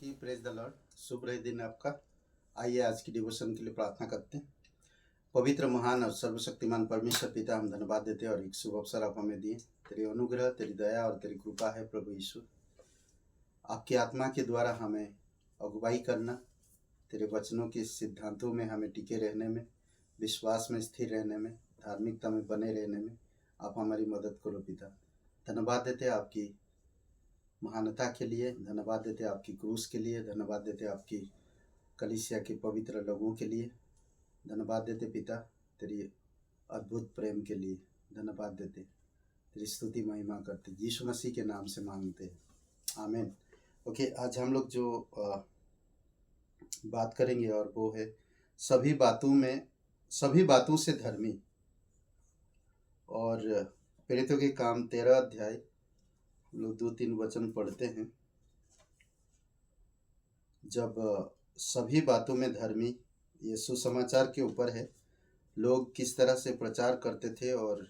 की praise the Lord. शुभ रहे दिन आपका। आइए आज की डिवोशन के लिए प्रार्थना करते हैं। पवित्र महान और सर्वशक्तिमान परमेश्वर पिता, हम धन्यवाद देते हैं और एक शुभ अवसर आप हमें दिए। तेरी अनुग्रह, तेरी दया और तेरी कृपा है प्रभु यीशु। आपकी आत्मा के द्वारा हमें अगुवाई करना, तेरे वचनों के सिद्धांतों में हमें टिके रहने में, विश्वास में स्थिर रहने में, धार्मिकता में बने रहने में आप हमारी मदद करो पिता। धन्यवाद देते हैं आपकी महानता के लिए, धन्यवाद देते आपकी क्रूस के लिए, धन्यवाद देते आपकी कलीसिया के पवित्र लोगों के लिए, धन्यवाद देते पिता तेरी अद्भुत प्रेम के लिए, धन्यवाद देते, तेरी स्तुति महिमा करते, यीशु मसीह के नाम से मांगते हैं, आमीन। ओके, आज हम लोग जो बात करेंगे और वो है सभी बातों से धर्मी। और प्रेरितों के काम 13 अध्याय लोग 2-3 वचन पढ़ते हैं। जब सभी बातों में धर्मी, ये सुसमाचार के ऊपर है। लोग किस तरह से प्रचार करते थे और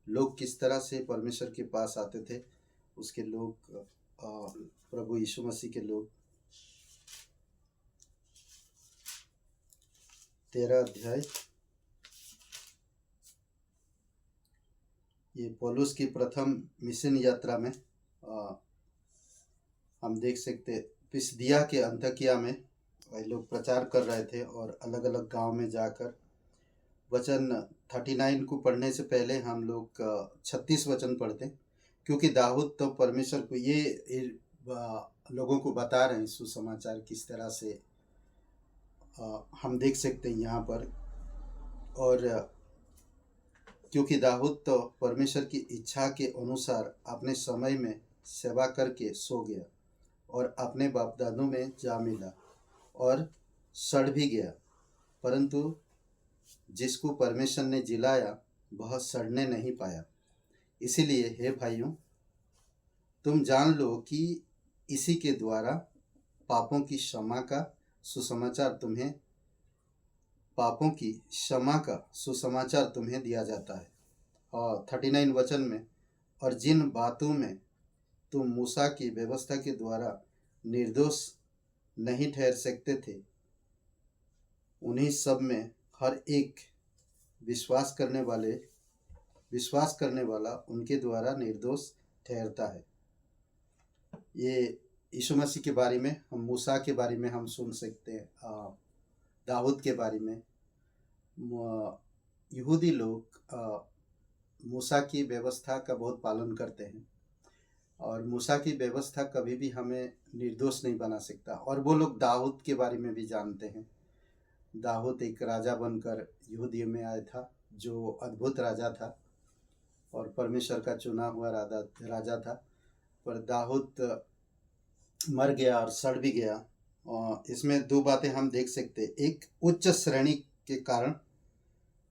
लोग किस तरह से परमेश्वर के पास आते थे, उसके लोग प्रभु यीशु मसीह के लोग। 13 अध्याय, ये पौलुस की प्रथम मिशन यात्रा में हम देख सकते, पिसिदिया के अंताकिया में वही लोग प्रचार कर रहे थे और अलग अलग गांव में जाकर वचन 39 को पढ़ने से पहले हम लोग 36 वचन पढ़ते, क्योंकि दाऊद तो परमेश्वर को ये लोगों को बता रहे हैं सुसमाचार किस तरह से हम देख सकते हैं यहाँ पर। और क्योंकि दाऊद तो परमेश्वर की इच्छा के अनुसार अपने समय में सेवा करके सो गया और अपने बाप दादों में जा मिला और सड़ भी गया, परंतु जिसको परमेश्वर ने जिलाया वह सड़ने नहीं पाया। इसीलिए हे भाइयों, तुम जान लो कि इसी के द्वारा पापों की क्षमा का सुसमाचार तुम्हें दिया जाता है। और 39 वचन में, और जिन बातों में तुम मूसा की व्यवस्था के द्वारा निर्दोष नहीं ठहर सकते थे, उन्हीं सब में हर एक विश्वास करने वाला उनके द्वारा निर्दोष ठहरता है। ये यीशु मसीह के बारे में, हम मूसा के बारे में हम सुन सकते हैं, दाऊद के बारे में। यहूदी लोग मूसा की व्यवस्था का बहुत पालन करते हैं और मूसा की व्यवस्था कभी भी हमें निर्दोष नहीं बना सकता। और वो लोग दाऊद के बारे में भी जानते हैं। दाऊद एक राजा बनकर यहूदियों में आया था, जो अद्भुत राजा था और परमेश्वर का चुना हुआ राजा था। पर दाऊद मर गया और सड़ भी गया। और इसमें 2 बातें हम देख सकते। एक, उच्च श्रेणी के कारण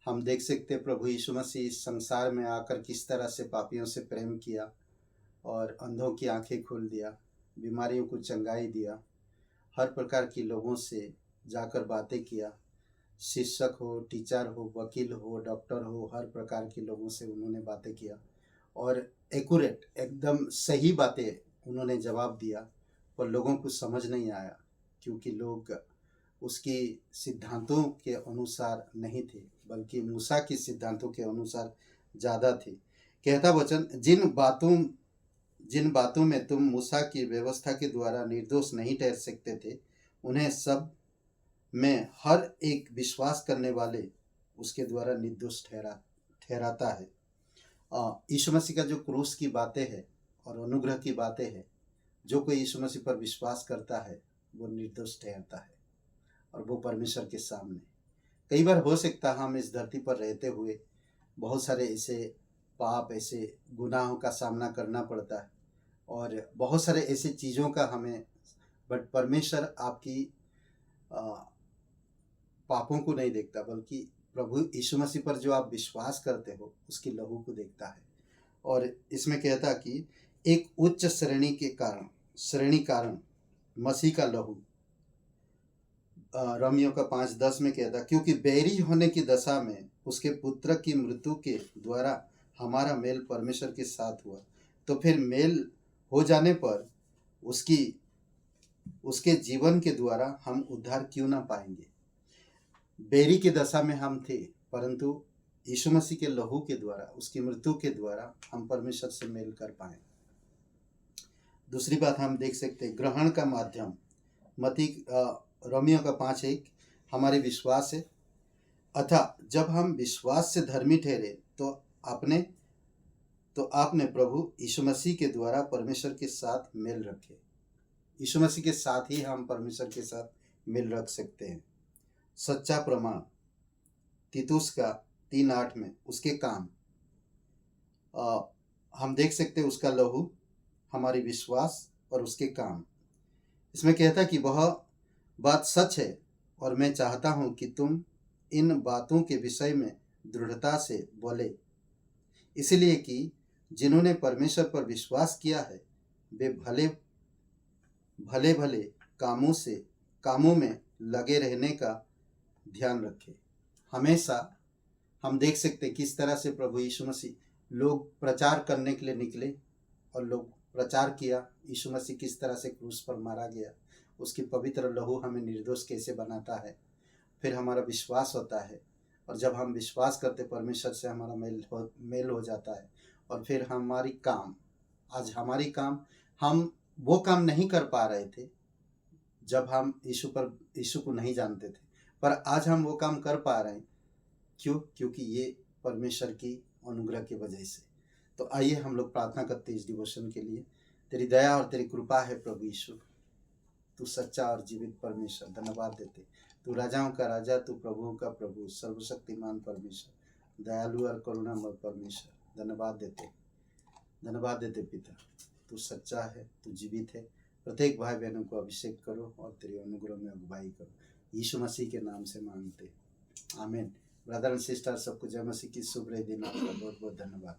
हम देख सकते प्रभु यीशु मसीह संसार में आकर किस तरह से पापियों से प्रेम किया और अंधों की आंखें खोल दिया, बीमारियों को चंगाई दिया, हर प्रकार के लोगों से जाकर बातें किया। शिक्षक हो, टीचर हो, वकील हो, डॉक्टर हो, हर प्रकार के लोगों से उन्होंने बातें किया और एक्यूरेट, एकदम सही बातें उन्होंने जवाब दिया। पर लोगों को समझ नहीं आया, क्योंकि लोग उसकी सिद्धांतों के अनुसार नहीं थे, बल्कि मूसा के सिद्धांतों के अनुसार ज़्यादा थे। कहता वचन, जिन बातों में तुम मूसा की व्यवस्था के द्वारा निर्दोष नहीं ठहर सकते थे, उन्हें सब में हर एक विश्वास करने वाले उसके द्वारा निर्दोष ठहराता है। यीशु मसीह का जो क्रूस की बातें हैं और अनुग्रह की बातें हैं, जो कोई यीशु मसीह पर विश्वास करता है वो निर्दोष ठहरता है और वो परमेश्वर के सामने। कई बार हो सकता है हम इस धरती पर रहते हुए बहुत सारे ऐसे पाप, ऐसे गुनाहों का सामना करना पड़ता है और बहुत सारे ऐसे चीज़ों का हमें, बट परमेश्वर आपकी पापों को नहीं देखता, बल्कि प्रभु यीशु मसीह पर जो आप विश्वास करते हो उसकी लहू को देखता है। और इसमें कहता कि एक उच्च श्रेणी कारण मसीह का लहू। रोमियो का 5:10 में कहता, क्योंकि बैरी होने की दशा में उसके पुत्र की मृत्यु के द्वारा हमारा मेल परमेश्वर के साथ हुआ, तो फिर मेल हो जाने पर उसके जीवन के द्वारा हम उद्धार क्यों ना पाएंगे। बैरी की दशा में हम थे, परंतु यीशु मसीह के लहू के द्वारा, उसकी मृत्यु के द्वारा हम परमेश्वर से मेल कर पाए। दूसरी बात हम देख सकते हैं, ग्रहण का माध्यम। रोमियो का 5:1 हमारे विश्वास है, अतः जब हम विश्वास से धर्मी ठहरे तो आपने प्रभु यीशु मसीह के द्वारा परमेश्वर के साथ मेल रखे। यीशु मसीह के साथ ही हम परमेश्वर के साथ मेल रख सकते हैं। सच्चा प्रमाण, तीतुस का 3:8 में उसके काम, हम देख सकते हैं उसका लहू, हमारी विश्वास और उसके काम। इसमें कहता है कि वह बात सच है और मैं चाहता हूं कि तुम इन बातों के विषय में दृढ़ता से बोले, इसलिए कि जिन्होंने परमेश्वर पर विश्वास किया है वे भले कामों में लगे रहने का ध्यान रखें। हमेशा हम देख सकते हैं किस तरह से प्रभु यीशु मसीह, लोग प्रचार करने के लिए निकले और लोग प्रचार किया, यीशु मसीह किस तरह से क्रूस पर मारा गया, उसकी पवित्र लहू हमें निर्दोष कैसे बनाता है। फिर हमारा विश्वास होता है, और जब हम विश्वास करते परमेश्वर से हमारा मेल हो जाता है। और फिर हमारी काम, हम वो काम नहीं कर पा रहे थे जब हम यीशु को नहीं जानते थे, पर आज हम वो काम कर पा रहे हैं। क्यों? क्योंकि ये परमेश्वर की अनुग्रह की वजह से। तो आइए हम लोग प्रार्थना करते इस डिवोशन के लिए। तेरी दया और तेरी कृपा है प्रभु यीशु, तू सच्चा और जीवित परमेश्वर, धन्यवाद देते। तू राजाओं का राजा, तू प्रभुओं का प्रभु, सर्वशक्तिमान परमेश्वर, दयालु और करुणामय परमेश्वर, धन्यवाद देते पिता। तू सच्चा है, तू जीवित है। प्रत्येक भाई बहनों को अभिषेक करो और तेरे अनुग्रह में अगुवाई करो, यीशु मसीह के नाम से मांगते, आमीन। ब्रदर एंड सिस्टर, सबको जय मसीह की शुभ दिन, आपका बहुत बहुत धन्यवाद।